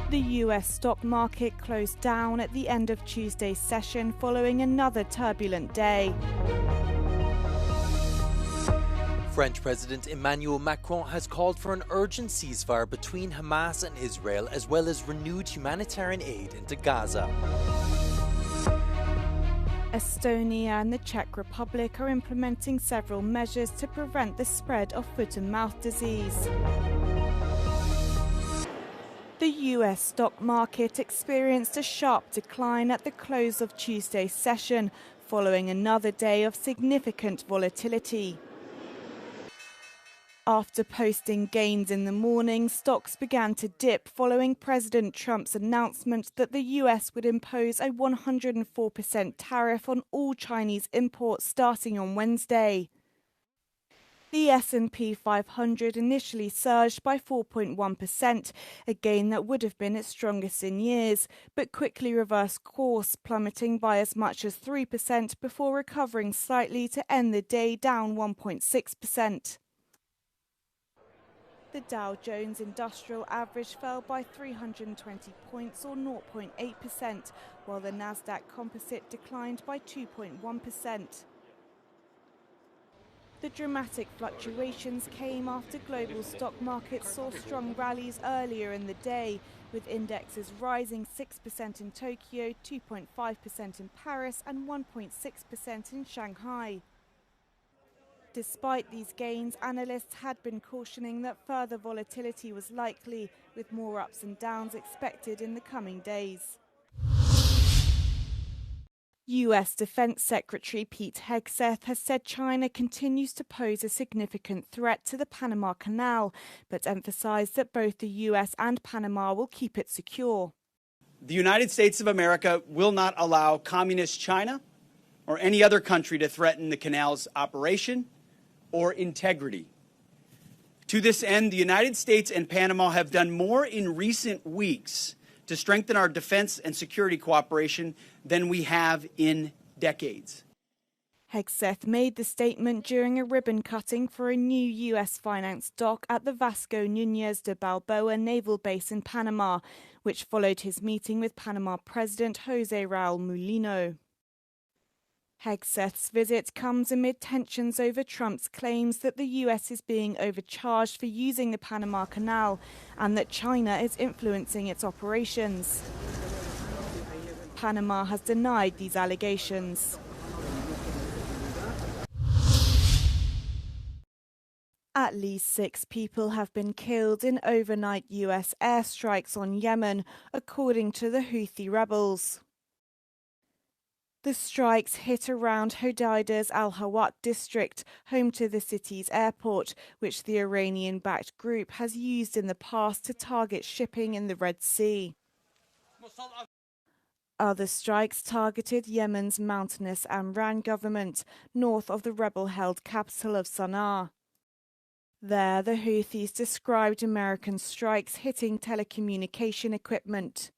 The US stock market closed down at the end of Tuesday's session following another turbulent day. French President Emmanuel Macron has called for an urgent ceasefire between Hamas and Israel, as well as renewed humanitarian aid into Gaza. Estonia and the Czech Republic are implementing several measures to prevent the spread of foot and mouth disease. The US stock market experienced a sharp decline at the close of Tuesday's session, following another day of significant volatility. After posting gains in the morning, stocks began to dip following President Trump's announcement that the US would impose a 104% tariff on all Chinese imports starting on Wednesday. The S&P 500 initially surged by 4.1%, a gain that would have been its strongest in years, but quickly reversed course, plummeting by as much as 3% before recovering slightly to end the day down 1.6%. The Dow Jones Industrial Average fell by 320 points or 0.8%, while the Nasdaq Composite declined by 2.1%. The dramatic fluctuations came after global stock markets saw strong rallies earlier in the day, with indexes rising 6% in Tokyo, 2.5% in Paris and 1.6% in Shanghai. Despite these gains, analysts had been cautioning that further volatility was likely, with more ups and downs expected in the coming days. US Defense Secretary Pete Hegseth has said China continues to pose a significant threat to the Panama Canal, but emphasized that both the US and Panama will keep it secure. The United States of America will not allow communist China or any other country to threaten the canal's operation or integrity. To this end, the United States and Panama have done more in recent weeks to strengthen our defense and security cooperation than we have in decades. Hegseth made the statement during a ribbon cutting for a new US-financed dock at the Vasco Núñez de Balboa naval base in Panama, which followed his meeting with Panama President José Raúl Mulino. Hegseth's visit comes amid tensions over Trump's claims that the US is being overcharged for using the Panama Canal and that China is influencing its operations. Panama has denied these allegations. At least 6 people have been killed in overnight US airstrikes on Yemen, according to the Houthi rebels. The strikes hit around Hodeida's Al-Hawat district, home to the city's airport, which the Iranian-backed group has used in the past to target shipping in the Red Sea. Other strikes targeted Yemen's mountainous Amran government, north of the rebel-held capital of Sana'a. There, the Houthis described American strikes hitting telecommunication equipment.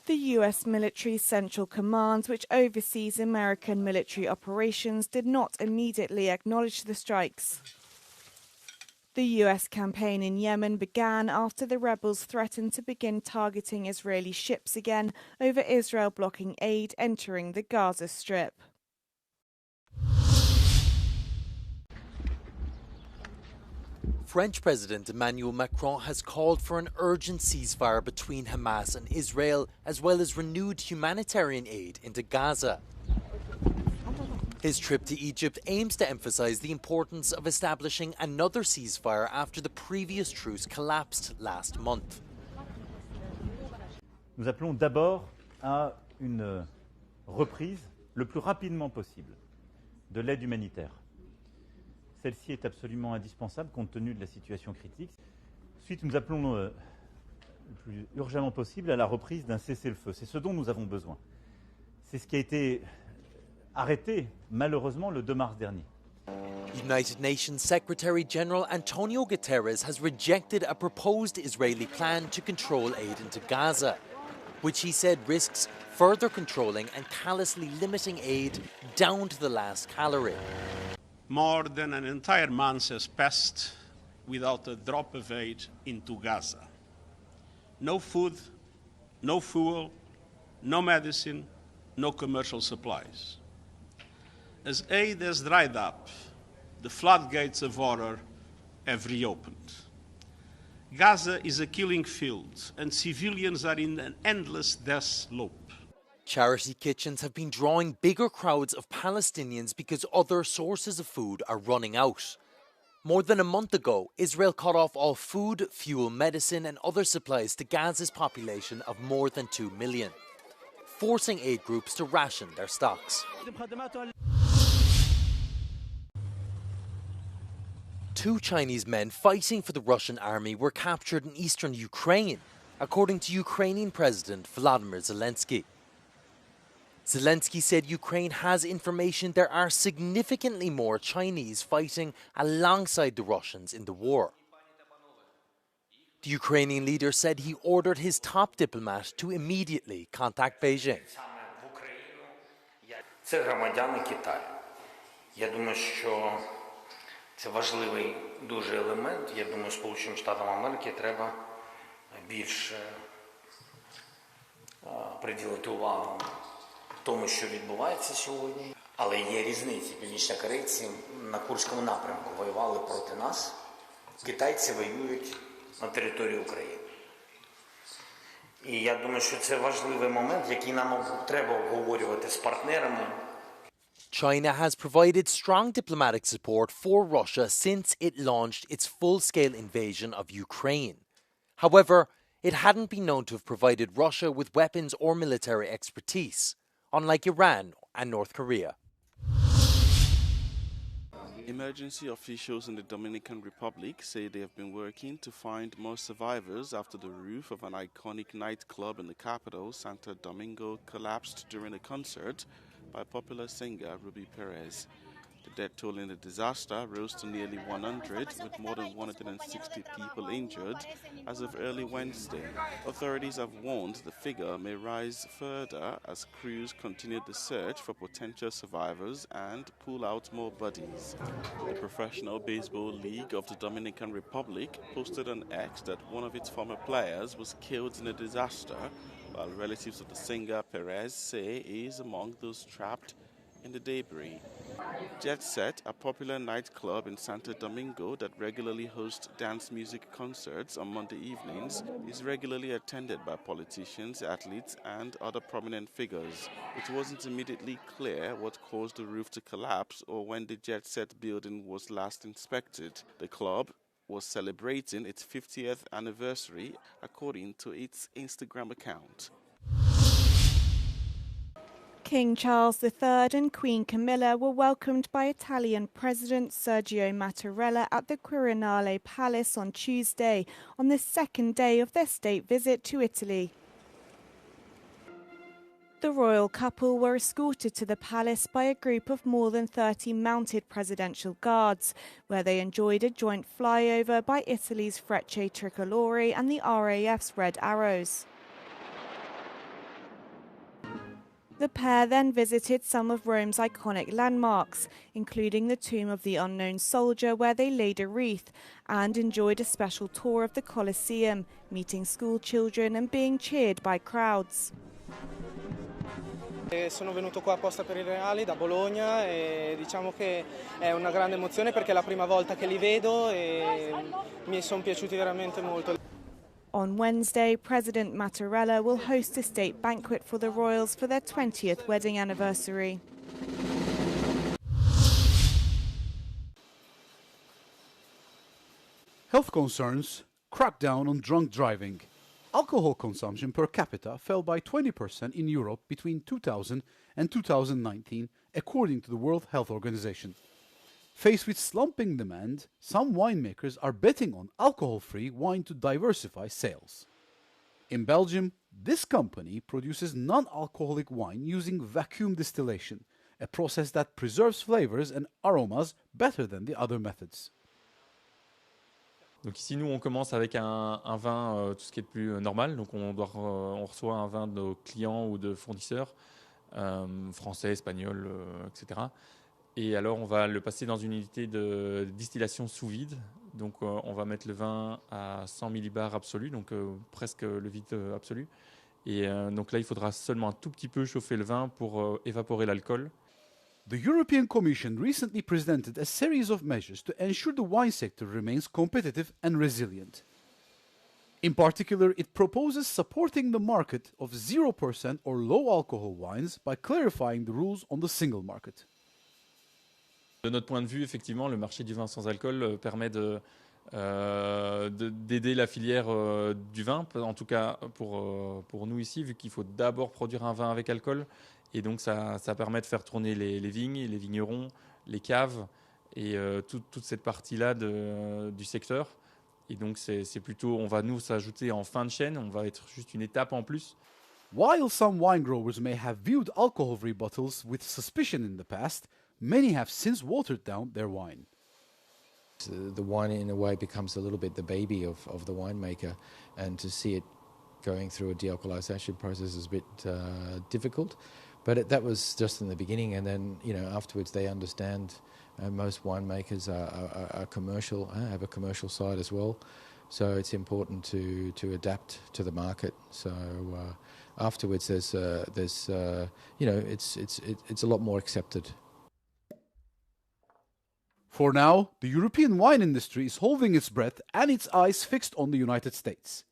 The US Military Central Command, which oversees American military operations, did not immediately acknowledge the strikes. The US campaign in Yemen began after the rebels threatened to begin targeting Israeli ships again over Israel blocking aid entering the Gaza Strip. French President Emmanuel Macron has called for an urgent ceasefire between Hamas and Israel, as well as renewed humanitarian aid into Gaza. His trip to Egypt aims to emphasize the importance of establishing another ceasefire after the previous truce collapsed last month. Nous appelons d'abord à une reprise le plus rapidement possible de l'aide humanitaire. Celle-ci est absolument indispensable compte tenu de la situation critique. Ensuite, nous appelons le plus urgemment possible à la reprise d'un cessez-le-feu. C'est ce dont nous avons besoin. C'est ce qui a été arrêté, malheureusement, le 2 mars dernier. United Nations Secretary General Antonio Guterres has rejected a proposed Israeli plan to control aid into Gaza, which he said risks further controlling and callously limiting aid down to the last calorie. More than an entire month has passed without a drop of aid into Gaza. no food, no fuel, no medicine, no commercial supplies. As aid has dried up, the floodgates of horror have reopened. Gaza is a killing field, and civilians are in an endless death loop. Charity kitchens have been drawing bigger crowds of Palestinians because other sources of food are running out. More than a month ago, Israel cut off all food, fuel, medicine and other supplies to Gaza's population of more than 2 million, forcing aid groups to ration their stocks. Two Chinese men fighting for the Russian army were captured in eastern Ukraine, according to Ukrainian President Volodymyr Zelensky. Zelensky said Ukraine has information there are significantly more Chinese fighting alongside the Russians in the war. The Ukrainian leader said he ordered his top diplomat to immediately contact Beijing. Це громадяни Китаю. Я думаю, що це важливий дуже елемент. Я думаю, Сполученим Штатам Америки треба більше приділити увагу тому, що відбувається сьогодні. Але є різниці. Північнокорейці на Курському напрямку воювали проти нас. Китайці воюють на території України. І я думаю, що це важливий момент, який нам треба обговорювати з партнерами. China has provided strong diplomatic support for Russia since it launched its full-scale invasion of Ukraine. However, it hadn't been known to have provided Russia with weapons or military expertise, unlike Iran and North Korea. Emergency officials in the Dominican Republic say they have been working to find more survivors after the roof of an iconic nightclub in the capital, Santo Domingo, collapsed during a concert by popular singer Ruby Perez. The death toll in the disaster rose to nearly 100, with more than 160 people injured as of early Wednesday. Authorities have warned the figure may rise further as crews continue the search for potential survivors and pull out more bodies. The Professional Baseball League of the Dominican Republic posted on X that one of its former players was killed in a disaster, while relatives of the singer Perez say he is among those trapped in the debris. Jet Set, a popular nightclub in Santo Domingo that regularly hosts dance music concerts on Monday evenings, is regularly attended by politicians, athletes, and other prominent figures. It wasn't immediately clear what caused the roof to collapse or when the Jet Set building was last inspected. The club was celebrating its 50th anniversary, according to its Instagram account. King Charles III and Queen Camilla were welcomed by Italian President Sergio Mattarella at the Quirinale Palace on Tuesday, on the second day of their state visit to Italy. The royal couple were escorted to the palace by a group of more than 30 mounted presidential guards, where they enjoyed a joint flyover by Italy's Frecce Tricolore and the RAF's Red Arrows. The pair then visited some of Rome's iconic landmarks, including the Tomb of the Unknown Soldier, where they laid a wreath, and enjoyed a special tour of the Colosseum, meeting school children and being cheered by crowds. Sono venuto qua apposta per i reali da Bologna e diciamo che è una grande emozione perché è la prima volta che li vedo e mi sono piaciuti veramente molto. On Wednesday, President Mattarella will host a state banquet for the royals for their 20th wedding anniversary. Health concerns crack down on drunk driving. Alcohol consumption per capita fell by 20% in Europe between 2000 and 2019, according to the World Health Organization. Faced with slumping demand, some winemakers are betting on alcohol-free wine to diversify sales. In Belgium, this company produces non-alcoholic wine using vacuum distillation, a process that preserves flavors and aromas better than the other methods. Donc ici, nous, on commence avec un vin, tout ce qui est de plus normal. Donc on reçoit un vin de nos clients ou de fournisseurs, français, espagnols, etc. Et alors, on va le passer dans une unité de distillation sous vide. Donc, on va mettre le vin à 100 millibars absolu, donc presque le vide absolu. Et donc là, il faudra seulement un tout petit peu chauffer le vin pour évaporer l'alcool. The European Commission recently presented a series of measures to ensure the wine sector remains competitive and resilient. In particular, it proposes supporting the market of 0% or low alcohol wines by clarifying the rules on the single market. De notre point de vue, effectivement, le marché du vin sans alcool permet d'aider la filière du vin, en tout cas pour nous ici, vu qu'il faut d'abord produire un vin avec alcool. Et donc, ça permet de faire tourner les vignes, les vignerons, les caves et toute cette partie-là du secteur. Et donc, c'est plutôt, on va nous s'ajouter en fin de chaîne, on va être juste une étape en plus. While some wine growers may have viewed alcohol-free bottles with suspicion in the past, many have since watered down their wine. The wine, in a way, becomes a little bit the baby of the winemaker, and to see it going through a dealcoholization process is a bit difficult. But that was just in the beginning, and then afterwards they understand. Most winemakers are commercial, have a commercial side as well, so it's important to adapt to the market. So afterwards, it's a lot more accepted. For now, the European wine industry is holding its breath and its eyes fixed on the United States.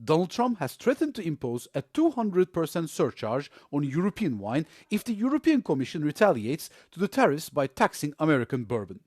Donald Trump has threatened to impose a 200% surcharge on European wine if the European Commission retaliates to the tariffs by taxing American bourbon.